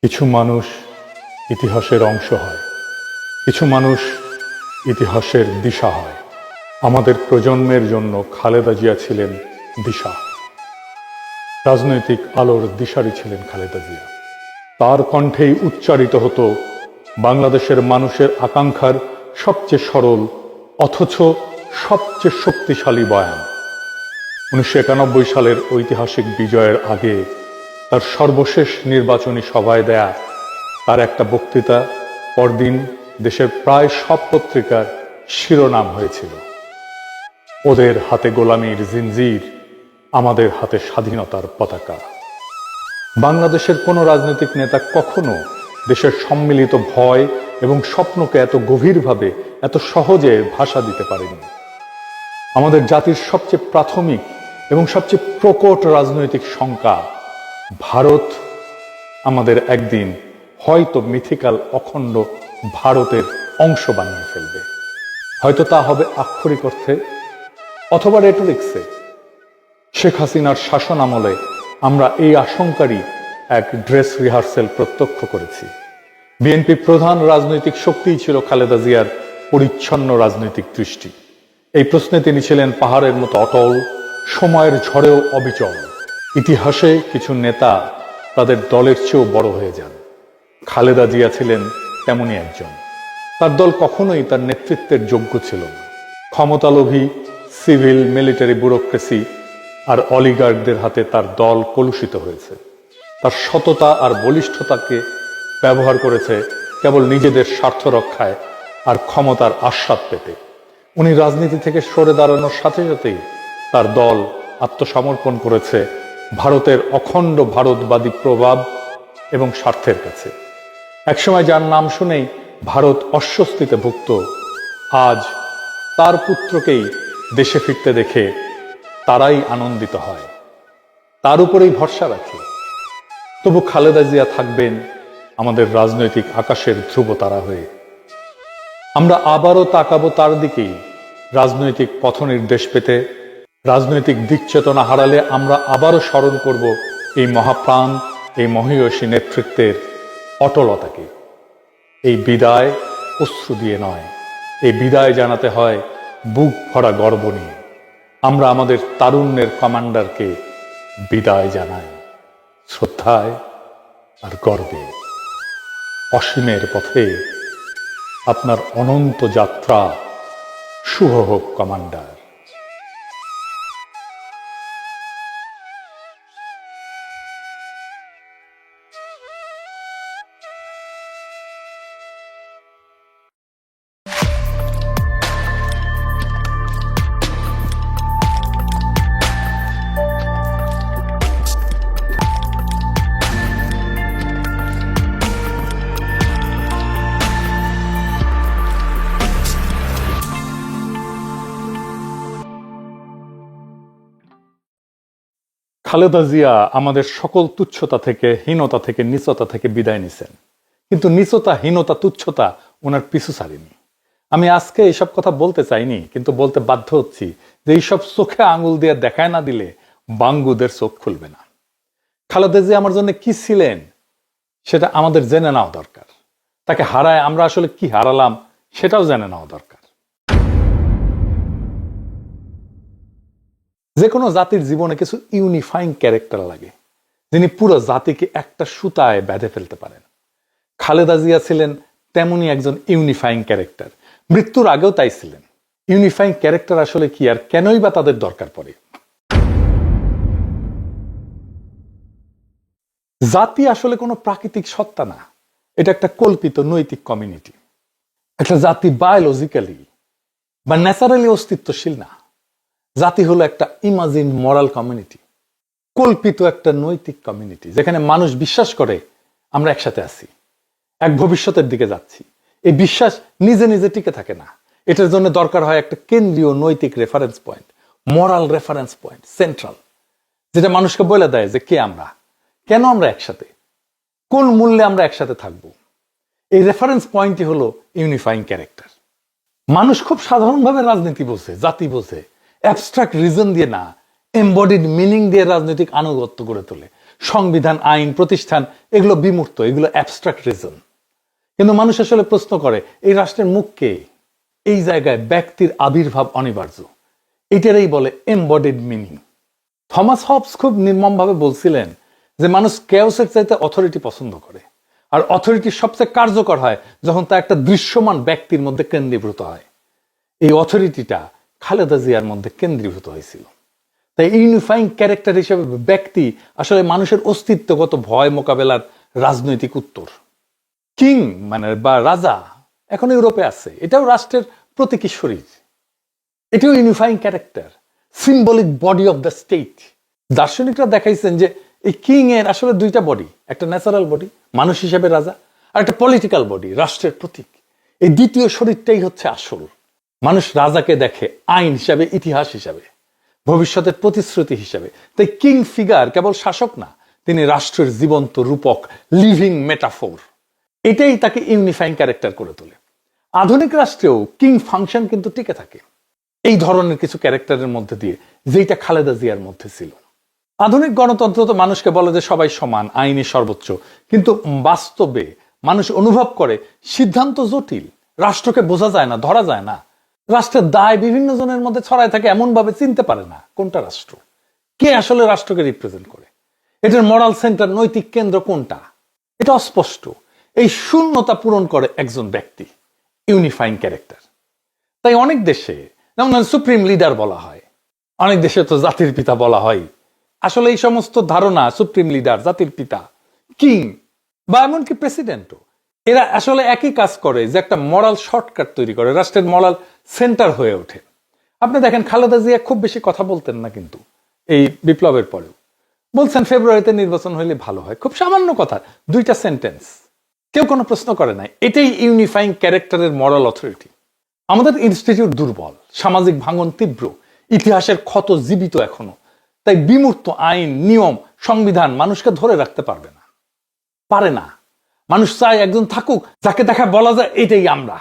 কিছু মানুষ ইতিহাসের অংশ হয়, কিছু মানুষ ইতিহাসের দিশা হয়। আমাদের প্রজন্মের জন্য খালেদা জিয়া ছিলেন দিশা। রাজনৈতিক আলোর দিশারি ছিলেন খালেদা জিয়া। তার কণ্ঠেই উচ্চারিত হতো বাংলাদেশের মানুষের আকাঙ্ক্ষার সবচেয়ে সরল অথচ সবচেয়ে শক্তিশালী বয়ান। 1991 সালের ঐতিহাসিক বিজয়ের আগে তার সর্বশেষ নির্বাচনী সভায় দেয়া তার একটা বক্তৃতা পরদিন দেশের প্রায় সব পত্রিকার শিরোনাম হয়েছিল, ওদের হাতে গোলামীর জিনজির, আমাদের হাতে স্বাধীনতার পতাকা। বাংলাদেশের কোনো রাজনৈতিক নেতা কখনো দেশের সম্মিলিত ভয় এবং স্বপ্নকে এত গভীরভাবে এত সহজে ভাষা দিতে পারেনি। আমাদের জাতির সবচেয়ে প্রাথমিক এবং সবচেয়ে প্রকট রাজনৈতিক শঙ্কা, ভারত আমাদের একদিন হয়তো মিথিক্যাল অখণ্ড ভারতের অংশ বানিয়ে ফেলবে। হয়তো তা হবে আক্ষরিক অর্থে অথবা রেটরিক্সে। শেখ হাসিনার শাসন আমলে আমরা এই আশঙ্কারই এক ড্রেস রিহার্সেল প্রত্যক্ষ করেছি। বিএনপি প্রধান রাজনৈতিক শক্তিই ছিল খালেদা জিয়ার পরিচ্ছন্ন রাজনৈতিক দৃষ্টি। এই প্রশ্নে তিনি ছিলেন পাহাড়ের মতো অটল, সময়ের ঝড়েও অবিচল। ইতিহাসে কিছু নেতা তাদের দলের চেয়েও বড় হয়ে যান, খালেদা জিয়া ছিলেন তেমনই একজন। তার দল কখনোই তার নেতৃত্বের যোগ্য ছিল না। ক্ষমতালোভী সিভিল মিলিটারি ব্যুরোক্রেসি আর অলিগার্কদের হাতে তার দল কলুষিত হয়েছে। তার সততা আর বলিষ্ঠতাকে ব্যবহার করেছে কেবল নিজেদের স্বার্থ রক্ষায় আর ক্ষমতার আস্বাদ পেতে। উনি রাজনীতি থেকে সরে দাঁড়ানোর সাথে সাথেই তার দল আত্মসমর্পণ করেছে ভারতের অখণ্ড ভারতবাদী প্রভাব এবং স্বার্থের কাছে। একসময় যার নাম শুনেই ভারত অস্বস্তিতে ভুগত, আজ তার পুত্রকেই দেশে ফিরতে দেখে তারাই আনন্দিত হয়, তার উপরেই ভরসা রাখে। তবু খালেদা জিয়া থাকবেন আমাদের রাজনৈতিক আকাশের ধ্রুবতারা হয়ে। আমরা আবারও তাকাবো তার দিকেই রাজনৈতিক পথ নির্দেশ পেতে। রাজনৈতিক দিক চেতনা হারালে আমরা আবারও স্মরণ করব এই মহাপ্রাণ, এই মহীয়সী নেতৃত্বের অটলতাকে। এই বিদায় অশ্রু দিয়ে নয়, এই বিদায় জানাতে হয় বুক ভরা গর্ব নিয়ে। আমরা আমাদের তারুণ্যের কমান্ডারকে বিদায় জানাই শ্রদ্ধায় আর গর্বে। অসীমের পথে আপনার অনন্ত যাত্রা শুভ হোক কমান্ডার। খালেদা জিয়া আমাদের সকল তুচ্ছতা থেকে, হীনতা থেকে, নীচতা থেকে বিদায় নিছেন, কিন্তু নীচতা, হীনতা, তুচ্ছতা ওনার পিছু ছাড়েনি। আমি আজকে এইসব কথা বলতে চাইনি, কিন্তু বলতে বাধ্য হচ্ছি যে এইসব চোখে আঙুল দিয়ে দেখায় না দিলে বাঙ্গুদের চোখ খুলবে না। খালেদা জিয়া আমার জন্য কি ছিলেন সেটা আমাদের জেনে নেওয়া দরকার। তাকে হারায় আমরা আসলে কি হারালাম সেটাও জেনে নেওয়া দরকার। যে কোনো জাতির জীবনে কিছু ইউনিফাইং ক্যারেক্টার লাগে, যিনি পুরো জাতিকে একটা সুতায় বেঁধে ফেলতে পারেন। খালেদা জিয়া ছিলেন তেমনই একজন ইউনিফাইং ক্যারেক্টার। মৃত্যুর আগেও তাই ছিলেন। ইউনিফাইং ক্যারেক্টার আসলে কি আর কেনই বা তাদের দরকার পড়ে? জাতি আসলে কোনো প্রাকৃতিক সত্তা না, এটা একটা কল্পিত নৈতিক কমিউনিটি। একটা জাতি বায়োলজিক্যালি বা ন্যাচারালি অস্তিত্বশীল না। জাতি হলো একটা ইমাজিন মরাল কমিউনিটি, কল্পিত একটা নৈতিক কমিউনিটি, যেখানে মানুষ বিশ্বাস করে আমরা একসাথে আছি, এক ভবিষ্যতের দিকে যাচ্ছি। এই বিশ্বাস নিজে নিজে টিকে থাকে না। এটার জন্য দরকার হয় একটা কেন্দ্রীয় নৈতিক রেফারেন্স পয়েন্ট, মরাল রেফারেন্স পয়েন্ট, সেন্ট্রাল, যেটা মানুষকে বলে দেয় যে কে আমরা, কেন আমরা একসাথে, কোন মূল্যে আমরা একসাথে থাকবো। এই রেফারেন্স পয়েন্টই হলো ইউনিফাইং ক্যারেক্টার। মানুষ খুব সাধারণভাবে রাজনীতি বোঝে, জাতি বোঝে, অ্যাবস্ট্রাক্ট রিজন দিয়ে না, এমবডিড মিনিং দিয়ে রাজনৈতিক আনুগত্য গড়ে তোলে। সংবিধান, আইন, প্রতিষ্ঠান এগুলো বিমূর্ত, এগুলো অ্যাবস্ট্রাক্ট রিজন। কিন্তু মানুষ আসলে প্রশ্ন করে এই রাষ্ট্রের মুখ কে? এই জায়গায় ব্যক্তির আবির্ভাব অনিবার্য। এটারই বলে এমবডিড মিনিং। থমাস হবস খুব নির্মমভাবে বলছিলেন যে মানুষ কেওসের চাইতে অথরিটি পছন্দ করে, আর অথরিটি সবচেয়ে কার্যকর হয় যখন তা একটা দৃশ্যমান ব্যক্তির মধ্যে কেন্দ্রীভূত হয়। এই অথরিটিটা খালেদা জিয়ার মধ্যে কেন্দ্রীভূত হয়েছিল। তাই ইউনিফাইং ক্যারেক্টার হিসেবে ব্যক্তি আসলে মানুষের অস্তিত্বগত ভয় মোকাবেলার রাজনৈতিক উত্তর। কিং মানে বা রাজা এখন ইউরোপে আছে, এটাও রাষ্ট্রের প্রতীকী শরীর, এটাও unifying character, symbolic body of the state. দার্শনিকরা দেখাইছেন যে এই কিং এর আসলে দুইটা বডি, একটা ন্যাচারাল বডি মানুষ হিসেবে রাজা, আর একটা পলিটিক্যাল বডি রাষ্ট্রের প্রতীক। এই দ্বিতীয় শরীরটাই হচ্ছে আসল। মানুষ রাজাকে দেখে আইন হিসাবে, ইতিহাস হিসাবে, ভবিষ্যতের প্রতিশ্রুতি হিসাবে। তাই কিং ফিগার কেবল শাসক না, তিনি রাষ্ট্রের জীবন্ত রূপক, লিভিং মেটাফোর। এটাই তাকে ইউনিফাইং ক্যারেক্টার করে তোলে। আধুনিক রাষ্ট্রেও কিং ফাংশন কিন্তু টিকে থাকে এই ধরনের কিছু ক্যারেক্টারের মধ্যে দিয়ে, যেটা খালেদা জিয়ার মধ্যে ছিল। আধুনিক গণতন্ত্র তো মানুষকে বলে যে সবাই সমান, আইনই সর্বোচ্চ, কিন্তু বাস্তবে মানুষ অনুভব করে সিদ্ধান্ত জটিল, রাষ্ট্রকে বোঝা যায় না, ধরা যায় না। রাষ্ট্রের দায় বিভিন্ন জনের মধ্যে ছড়ায় থাকে, এমন ভাবে চিনতে পারে না কোনটা রাষ্ট্র, কে আসলে রাষ্ট্রকে রিপ্রেজেন্ট করে, এটার মরাল সেন্টার, নৈতিক কেন্দ্র কোনটা, এটা অস্পষ্ট। এই শূন্যতা পূরণ করে একজন ব্যক্তি, ইউনিফাইং ক্যারেক্টার। তাই অনেক দেশে যেমন সুপ্রিম লিডার বলা হয়, অনেক দেশে তো জাতির পিতা বলা হয়। আসলে এই সমস্ত ধারণা, সুপ্রিম লিডার, জাতির পিতা, কিং বা এমনকি প্রেসিডেন্টও, এরা আসলে একই কাজ করে, যে একটা মরাল শর্টকাট তৈরি করে, রাষ্ট্রের মরাল সেন্টার হয়ে ওঠে। আপনি দেখেন খালেদা জিয়া খুব বেশি কথা বলতেন না, কিন্তু এই বিপ্লবের পরেও বলছেন ফেব্রুয়ারিতে নির্বাচন হইলে ভালো হয়, খুব সামান্য কথা, দুইটা সেন্টেন্স, কেউ কোনো প্রশ্ন করে নাই। এটাই ইউনিফাইং ক্যারেক্টারের মরাল অথরিটি। আমাদের ইনস্টিটিউট দুর্বল, সামাজিক ভাঙন তীব্র, ইতিহাসের ক্ষত জীবিত এখনো। তাই বিমূর্ত আইন, নিয়ম, সংবিধান মানুষকে ধরে রাখতে পারবে না, পারে না। মানুষ চায় একজন থাকুক যাকে দেখা বলা যায় এটাই আমরা।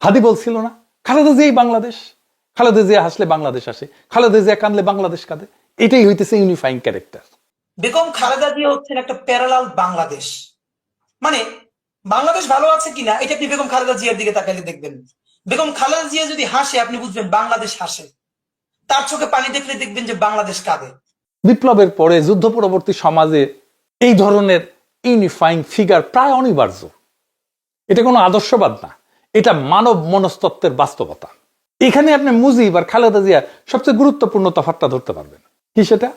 হাদি বলছিল না, খালেদা জিয়াই বাংলাদেশ, খালেদা জিয়া হাসলে বাংলাদেশ আসে, খালেদা জিয়া কাঁদলে বাংলাদেশ কাঁদে। এটাই হইতেছে ইউনিফাইং ক্যারেক্টার। বেগম খালেদা জিয়া হচ্ছেন একটা প্যারালাল বাংলাদেশ। মানে বাংলাদেশ ভালো আছে কিনা এটা আপনি বেগম খালেদা জিয়ার দিকে তাকালে দেখবেন। বেগম খালেদা জিয়া যদি হাসে আপনি বুঝবেন বাংলাদেশ হাসে, তার চোখে পানি দেখলে দেখবেন যে বাংলাদেশ কাঁদে। বিপ্লবের পরে যুদ্ধ পরবর্তী সমাজে এই ধরনের ইউনিফাইং ফিগার প্রায় অনিবার্য। এটা কোনো আদর্শবাদ না, এটা মানব মনস্তত্ত্বের বাস্তবতা। এখানে আপনি মুজিব আর খালেদা জিয়া সবচেয়ে গুরুত্বপূর্ণ তফাৎটা ধরতে পারবেন। কি সেটা?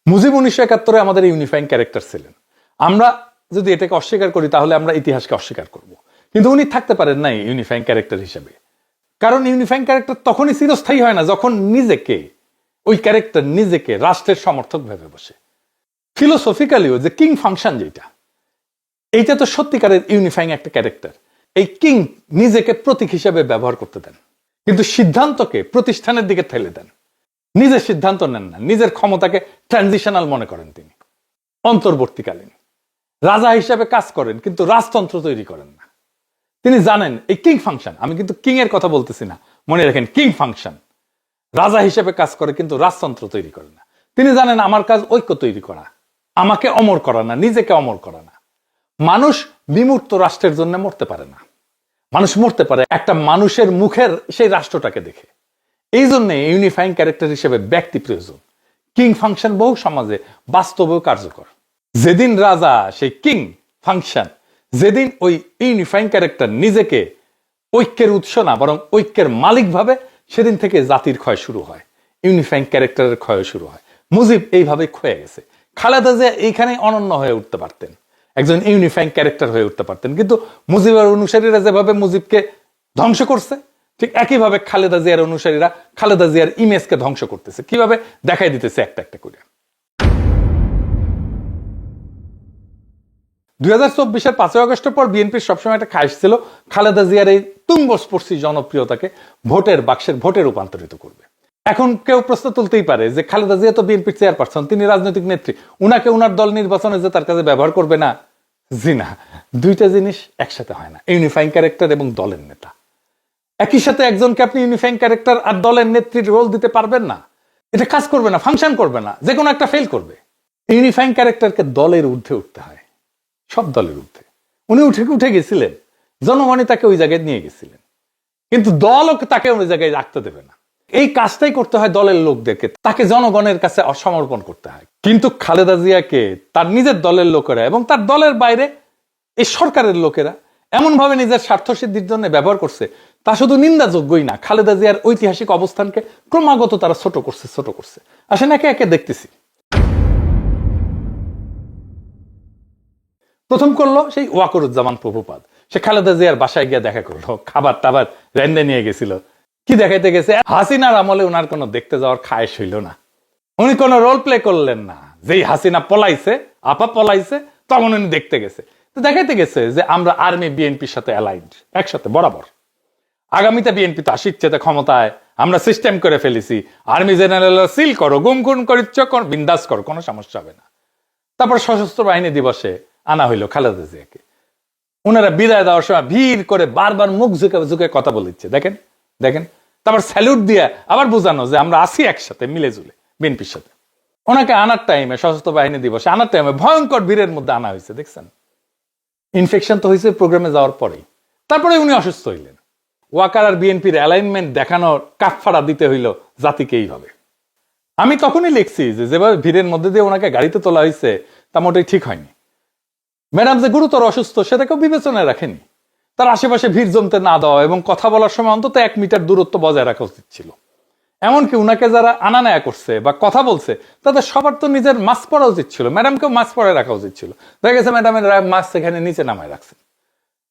মুজিব 1971 আমাদের ইউনিফাইং ক্যারেক্টার ছিলেন। আমরা যদি এটাকে অস্বীকার করি তাহলে আমরা ইতিহাসকে অস্বীকার করব। কিন্তু উনি থাকতে পারেন নাই ইউনিফাইং ক্যারেক্টার হিসেবে, কারণ ইউনিফাইং ক্যারেক্টার তখনই চিরস্থায়ী হয় না যখন নিজেকে, ওই ক্যারেক্টার নিজেকে রাষ্ট্রের সমর্থক ভেবে বসে। ফিলোসফিক্যালিও যে কিং ফাংশন যেটা, এইটা তো সত্যিকারের ইউনিফাইং একটা ক্যারেক্টার। এই কিং নিজেকে প্রতীক হিসেবে ব্যবহার করতে দেন, কিন্তু সিদ্ধান্তকে প্রতিষ্ঠানের দিকে ঠেলে দেন। নিজের সিদ্ধান্ত নেন না, নিজের ক্ষমতাকে ট্রানজিশনাল মনে করেন। তিনি অন্তর্বর্তীকালীন রাজা হিসেবে কাজ করেন, কিন্তু রাজতন্ত্র তৈরি করেন না। তিনি জানেন এই কিং ফাংশন, আমি কিন্তু কিং এর কথা বলতেছি না, মনে রাখেন কিং ফাংশন রাজা হিসেবে কাজ করে, কিন্তু রাজতন্ত্র তৈরি করে না। তিনি জানেন আমার কাজ ঐক্য তৈরি করা, আমাকে অমর করা না, নিজেকে অমর করা না। মানুষ বিমূর্ত রাষ্ট্রের জন্য মরতে পারে না, মানুষ মরতে পারে একটা মানুষের মুখের সেই রাষ্ট্রটাকে দেখে। এই জন্য ইউনিফাইং ক্যারেক্টার হিসেবে ব্যক্তি প্রয়োজন। কিং ফাংশন বহু সমাজে বাস্তবেও কার্যকর। যেদিন রাজা সেই কিং ফাংশন, যেদিন ওই ইউনিফাইং ক্যারেক্টার নিজেকে ঐক্যের উৎস না বরং ঐক্যের মালিক ভাবে, সেদিন থেকে জাতির ক্ষয় শুরু হয়, ইউনিফাইং ক্যারেক্টারের ক্ষয় শুরু হয়। মুজিব এইভাবে ক্ষয়ে গেছে। খালেদা জিয়া এইখানে অনন্য হয়ে উঠতে পারতেন, একজন ইউনিফাইং ক্যারেক্টার হয়ে উঠতে পারতেন। কিন্তু মুজিবের অনুসারীরা যেভাবে মুজিবকে ধ্বংস করছে, ঠিক একইভাবে খালেদা জিয়ার অনুসারীরা খালেদা জিয়ার ইমেজকে ধ্বংস করতেছে। কিভাবে দেখাই দিতেছে একটা একটা করে। 2024-এর 5ই আগস্টের পর বিএনপির সবসময় একটা খায়েশ ছিল খালেদা জিয়ার এই তুঙ্গস্পর্শী জনপ্রিয়তাকে ভোটের বাক্সের ভোটে রূপান্তরিত করবে। এখন কেউ প্রশ্ন তুলতেই পারে যে খালেদা জিয়া তো বিএনপির চেয়ারপারসন, তিনি রাজনৈতিক নেত্রী, উনাকে উনার দল নির্বাচনে যে তার কাছে ব্যবহার করবে না। জি না, দুইটা জিনিস একসাথে হয় না, ইউনিফাইং ক্যারেক্টার এবং দলের নেতা। একই সাথে একজনকে আপনি ইউনিফাইং ক্যারেক্টার আর দলের নেত্রীর রোল দিতে পারবেন না। এটা কাজ করবে না, ফাংশন করবে না, যে কোনো একটা ফেল করবে। ইউনিফাইং ক্যারেক্টারকে দলের ঊর্ধ্বে উঠতে হয়, সব দলের ঊর্ধ্বে। উনি উঠে গেছিলেন, জনগণই তাকে ওই জায়গায় নিয়ে গেছিলেন, কিন্তু দলও তাকে ওই জায়গায় রাখতে দেবে না। এই কাজটাই করতে হয় দলের লোকদেরকে, তাকে জনগণের কাছে সমর্পণ করতে হয়। কিন্তু খালেদা জিয়াকে তার নিজের দলের লোকেরা এবং তার দলের বাইরে এই সরকারের লোকেরা এমন ভাবে নিজের স্বার্থ সিদ্ধির জন্য ব্যবহার করছে, তা শুধু নিন্দাযোগ্যই না, খালেদা জিয়ার ঐতিহাসিক অবস্থানকে ক্রমাগত তারা ছোট করছে। আসেন একে একে দেখতেছি। প্রথম করলো সেই ওয়াকরুজ্জামান প্রভুপাদ, সে খালেদা জিয়ার বাসায় গিয়ে দেখা করলো, খাবার টাবার রেন্দে নিয়ে গেছিল। কি দেখাইতে গেছে? হাসিনার আমলে উনার কোনো দেখতে যাওয়ার খায়েশ হইল না, উনি কোনো রোল প্লে করলেন না। যেই হাসিনা পলাইছে, আপা পলাইছে, তখন উনি দেখতে গেছে। তো দেখাইতে গেছে যে আমরা আর্মি বিএনপির সাথে অ্যালাইন্ড, একসাথে বরাবর। আগামীতে বিএনপি তো আসিচ্ছে ক্ষমতায়, আমরা সিস্টেম করে ফেলেছি, আর্মি জেনারেল সিল করো, গুম গুম করিচ্ছ, বিন্দাস করো, কোনো সমস্যা হবে না। তারপর সশস্ত্র বাহিনী দিবসে আনা হইলো খালেদা জিয়াকে। ওনারা বিদায় দেওয়ার সময় ভিড় করে বারবার মুখ ঝুঁকে কথা বলিচ্ছে, দেখেন। তারপর স্যালুট দিয়ে আবার বোঝানো যে আমরা আসি একসাথে মিলে জুলে বিএনপির সাথে। ওনাকে আনার টাইমে, সশস্ত্র বাহিনী দিবসে আনার টাইমে ভয়ঙ্কর ভিড়ের মধ্যে আনা হয়েছে, দেখছেন। ইনফেকশন তো হয়েছে প্রোগ্রামে যাওয়ার পরেই। তারপরে উনি অসুস্থ হইলেন। ওয়াকার আর বিএনপির অ্যালাইনমেন্ট দেখানোর কাফফারা দিতে হইল জাতিকে এইভাবে। আমি তখনই লিখছি যে যেভাবে ভিড়ের মধ্যে দিয়ে ওনাকে গাড়িতে তোলা হয়েছে তা মোটেই ঠিক হয়নি। ম্যাডাম যে গুরুতর অসুস্থ সেটা কেউ বিবেচনায় রাখেনি। তার আশেপাশে ভিড় জমতে না দেওয়া এবং কথা বলার সময় অন্তত 1 মিটার দূরত্ব বজায় রাখা উচিত ছিল। এমনকি উনাকে যারা আনা নেয়া করছে বা কথা বলছে তাদের সবার তো নিজের মাস্ক পরা উচিত ছিল, ম্যাডামকেও মাস্ক পরে রাখা উচিত ছিল। দেখা গেছে ম্যাডামের মাস্ক এখানে নিচে নামায় রাখছেন।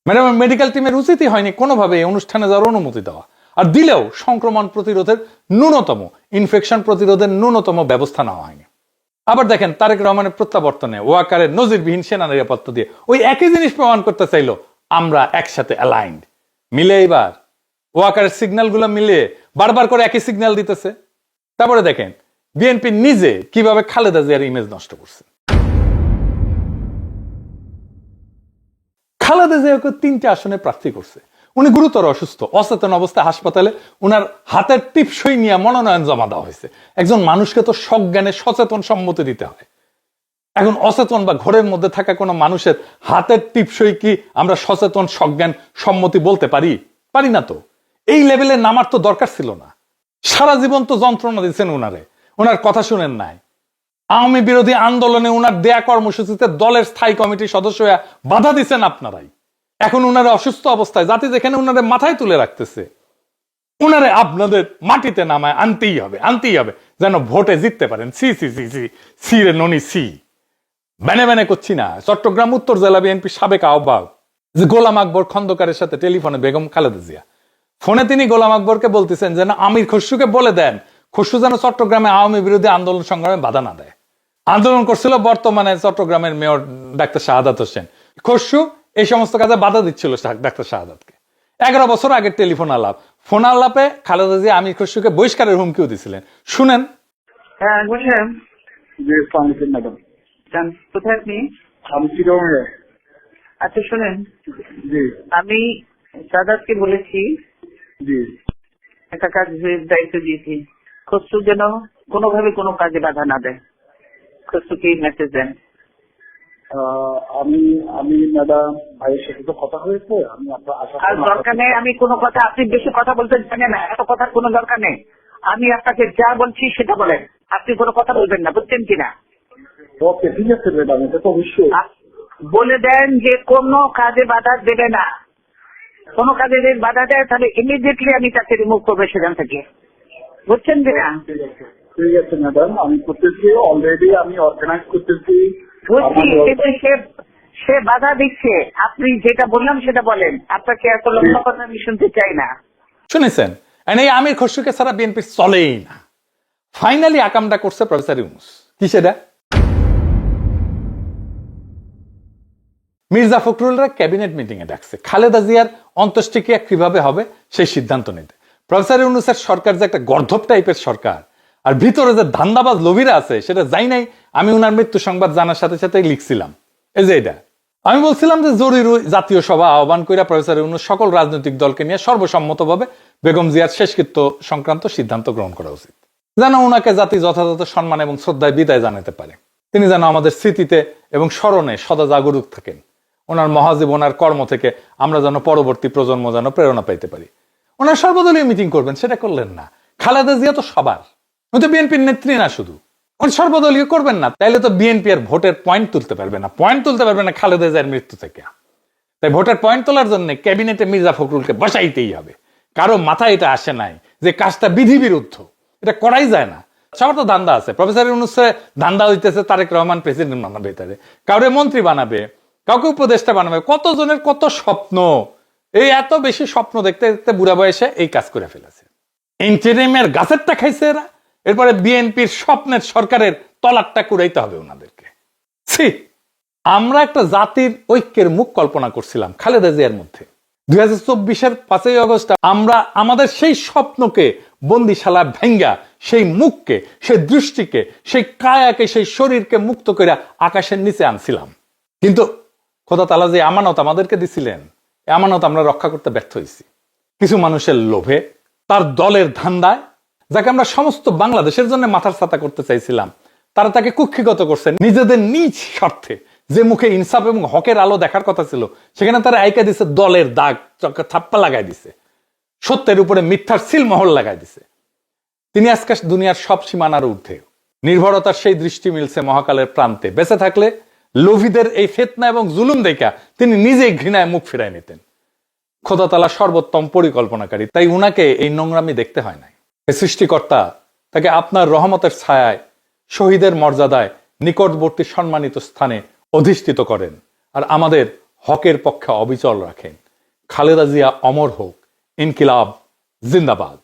ম্যাডামের মেডিকেল টিমের উচিতই হয়নি কোনোভাবে এই অনুষ্ঠানে যাওয়ার অনুমতি দেওয়া, আর দিলেও সংক্রমণ প্রতিরোধের ন্যূনতম, ইনফেকশন প্রতিরোধের ন্যূনতম ব্যবস্থা নেওয়া হয়নি। আবার দেখেন তারেক রহমানের প্রত্যাবর্তনে ওয়াকারের নজিরবিহীন সেনা নিরাপত্তা দিয়ে ওই একই জিনিস প্রমাণ করতে চাইলো আমরা একসাথে অ্যালাইন্ড। মিলে এইবার ওয়াকারের সিগন্যাল গুলো মিলিয়ে বারবার করে একই সিগন্যাল দিতেছে। তারপরে দেখেন বিএনপি নিজে কিভাবে খালেদা জিয়ার ইমেজ নষ্ট করছে। খালেদা জিয়াকে 3টে আসনে প্রার্থী করছে। উনি গুরুতর অসুস্থ, অচেতন অবস্থায় হাসপাতালে, উনার হাতের টিপসই নিয়ে মনোনয়ন জমা দেওয়া হয়েছে। একজন মানুষকে তো সজ্ঞানে সচেতন সম্মতি দিতে হয়। এখন অচেতন বা ঘরের মধ্যে থাকা কোনো মানুষের হাতের টিপসই কি আমরা সচেতন সজ্ঞান সম্মতি বলতে পারি না। তো এই লেভেলে নামার তো দরকার ছিল না। সারা জীবন তো যন্ত্রণা দিচ্ছেন উনারে, ওনার কথা শুনেন নাই। আওয়ামী বিরোধী আন্দোলনে উনার দেয়া কর্মসূচিতে দলের স্থায়ী কমিটির সদস্য হয়ে বাধা দিচ্ছেন আপনারাই। এখন উনারে অসুস্থ অবস্থায় জাতি যেখানে উনারে মাথায় তুলে রাখতেছে, উনারে আপনাদের মাটিতে নামায় আনতেই হবে যেন ভোটে জিততে পারেন। সি রে ননি সি। ব্যানে করছি না। চট্টগ্রাম উত্তর জেলা বিএনপি সাবেক আহ্বায়ক যে গোলাম আকবর খন্দকারের সাথে টেলিফোনে বেগম খালেদা জিয়া ফোনে তিনি গোলাম আকবরকে বলতেছেন যেন আমির খসরুকে বলে দেন খসরু যেন চট্টগ্রামে আওয়ামী বিরোধী আন্দোলন সংগ্রামে বাধা না দেয়। আন্দোলন করছিল বর্তমানে চট্টগ্রামের মেয়র ডাক্তার শাহাদাত হোসেন। খসরু এই সমস্ত কাজে বাধা দিচ্ছিল ডাক্তার শাহাদাতকে। 11 বছর আগের টেলিফোন আলাপ। ফোন আলাপে খালেদা জিয়া আমির খসরুকে বহিষ্কারের হুমকিও দিছিলেন। শুনেন। হ্যাঁ বললাম। জি আসসালামু আলাইকুম ম্যাডাম। কোথায় আপনি? আমি চিটাগংয়ে। আচ্ছা শুনেন, জি আমি সাদাতকে বলেছি জি একটা কাজের দায়িত্ব দিয়েছি, খসরু যেন কোনোভাবে কোনো কাজে বাধা না দেয়। খসরুকে মেসেজ দেন। আমি ম্যাডাম ভাইয়ের সাথে তো কথা হয়েছে, আমি আপনার আশা আর দরকার নেই আমি কোনো কথা, আপনি বেশি কথা বলতে জানেন না, এত কথার কোনো দরকার নেই। আমি আপনাকে যা বলছি সেটা বলেন, আপনি কোনো কথা বলবেন না, বুঝছেন কিনা? ওকে ঠিক আছে ম্যাডাম, এটা তো অবশ্যই বলে দেন যে কোনো কাজে বাধা দেবে না। কোনো কাজে যদি বাধা দেয় তাহলে ইমিডিয়েটলি আমি তাকে রিমুভ করবো সেখান থেকে, বুঝছেন কিনা? ঠিক আছে ম্যাডাম, আমি করতেছি, অলরেডি আমি অর্গানাইজ করতেছি। বুঝছি, কিন্তু সে বাধা দিচ্ছে। আপনি যেটা বললাম সেটা বলেন, আপনাকে এত লম্বা কথা আমি শুনতে চাই না। শুনেছেন, এই আমির খসরুকে ছাড়া বিএনপি চলেই না। ফাইনালি আকামটা করছে প্রফেসর ইউনূস। কি সেটা? মির্জা ফখরুলরা ক্যাবিনেট মিটিং এ ডাকছে খালেদা জিয়ার অন্ত্যেষ্টিক্রিয়া কিভাবে হবে সেই সিদ্ধান্ত নিতে। প্রফেসর ইউনূসের সরকার যে একটা গর্ধব টাইপের সরকার, আর ভিতরে যে ধান্দাবাজ লোভীরা আছে সেটা যাই নাই। আমি উনার মৃত্যু সংবাদ জানার সাথে সাথে লিখছিলাম এই যে এটা। আমি বলছিলাম যে জরুরি জাতীয় সভা আহ্বান করে প্রফেসর ইউনূস সকল রাজনৈতিক দলকে নিয়ে সর্বসম্মতভাবে বেগম জিয়ার শেষকৃত্য সংক্রান্ত সিদ্ধান্ত গ্রহণ করা উচিত। যেন ওনাকে জাতি যথাযথ সম্মান এবং শ্রদ্ধায় বিদায় জানাতে পারে। তিনি যেন আমাদের স্মৃতিতে এবং স্মরণে সদা জাগরুক থাকেন। ওনার মহাজীবন আর কর্ম থেকে আমরা যেন পরবর্তী প্রজন্ম যেন প্রেরণা পাইতে পারি। ওনার সর্বদলীয় মিটিং করবেন, সেটা করলেন না। খালেদা জিয়া তো সবার, উনি তো বিএনপির নেত্রী না শুধু, উনি সর্বদলীয় করবেন না, তাইলে তো বিএনপি আর ভোটের পয়েন্ট তুলতে পারবে না, খালেদা জিয়ার মৃত্যু থেকে। তাই ভোটের পয়েন্ট তোলার জন্য ক্যাবিনেটে মির্জা ফখরুলকে বসাইতেই হবে। কারো মাথায় এটা আসে নাই যে কাজটা বিধি বিরুদ্ধ, এটা করাই যায় না। সবার তো ধান্দা আছে, প্রফেসর ইউনূসের ধান্দা হইতেছে তারেক রহমান প্রেসিডেন্ট বানাবে, তারে কাউরে মন্ত্রী বানাবে, কাউকে উপদেষ্টা বানাবে, কতজনের কত স্বপ্ন। এই এত বেশি স্বপ্ন দেখতে দেখতে বুড়া বয়সে এই কাজ করে ফেলেছে। ইন্টারিমের গাছেরটা খাইছে এরা, এরপরে বিএনপির স্বপ্নের সরকারের তলারটা কুড়াইতে হবে ওনাদেরকে। আমরা একটা জাতির ঐক্যের মুখ কল্পনা করছিলাম খালেদা জিয়ার মধ্যে। 2024-এর 5ই আগস্ট আমরা আমাদের সেই স্বপ্নকে বন্দিশালা ভেঙ্গা, সেই মুখকে, সেই দৃষ্টিকে, সেই কায়াকে, সেই শরীরকে মুক্ত করে আকাশের নিচে আনছিলাম। কিন্তু খোদা তাআলা যে আমানত আমাদেরকে দিছিলেন, আমানত আমরা রক্ষা করতে ব্যর্থ হয়েছি। কিছু মানুষের লোভে, তার দলের ধান্দায়, যাকে আমরা সমস্ত বাংলাদেশের জন্য মাথার ছাতা করতে চাইছিলাম, তারা তাকে কুক্ষিগত করছে নিজেদের নিজ স্বার্থে। যে মুখে ইনসাফ এবং হকের আলো দেখার কথা ছিল, সেখানে তারা আইকা দিছে দলের দাগ, থাপ্পা লাগাই দিছে, সত্যের উপরে মিথ্যার সিলমোহর লাগাই দিছে। তিনি আজকে দুনিয়ার সব সীমানার ঊর্ধ্বে। নির্ভরতার সেই দৃষ্টি মিলছে মহাকালের প্রান্তে। বেঁচে থাকলে লোভীদের এই ফিতনা এবং জুলুম দেখা তিনি নিজেই ঘৃণায় মুখ ফিরায় নিতেন। খোদা তাআলা সর্বোত্তম পরিকল্পনাকারী, তাই উনাকে এই নোংরামি দেখতে হয় নাই। সৃষ্টিকর্তা তাকে আপনার রহমতের ছায়ায়, শহীদের মর্যাদায়, নিকটবর্তী সম্মানিত স্থানে অধিষ্ঠিত করেন আর আমাদের হকের পক্ষে অবিচল রাখেন। খালেদা জিয়া অমর হোক। ইনকিলাব জিন্দাবাদ।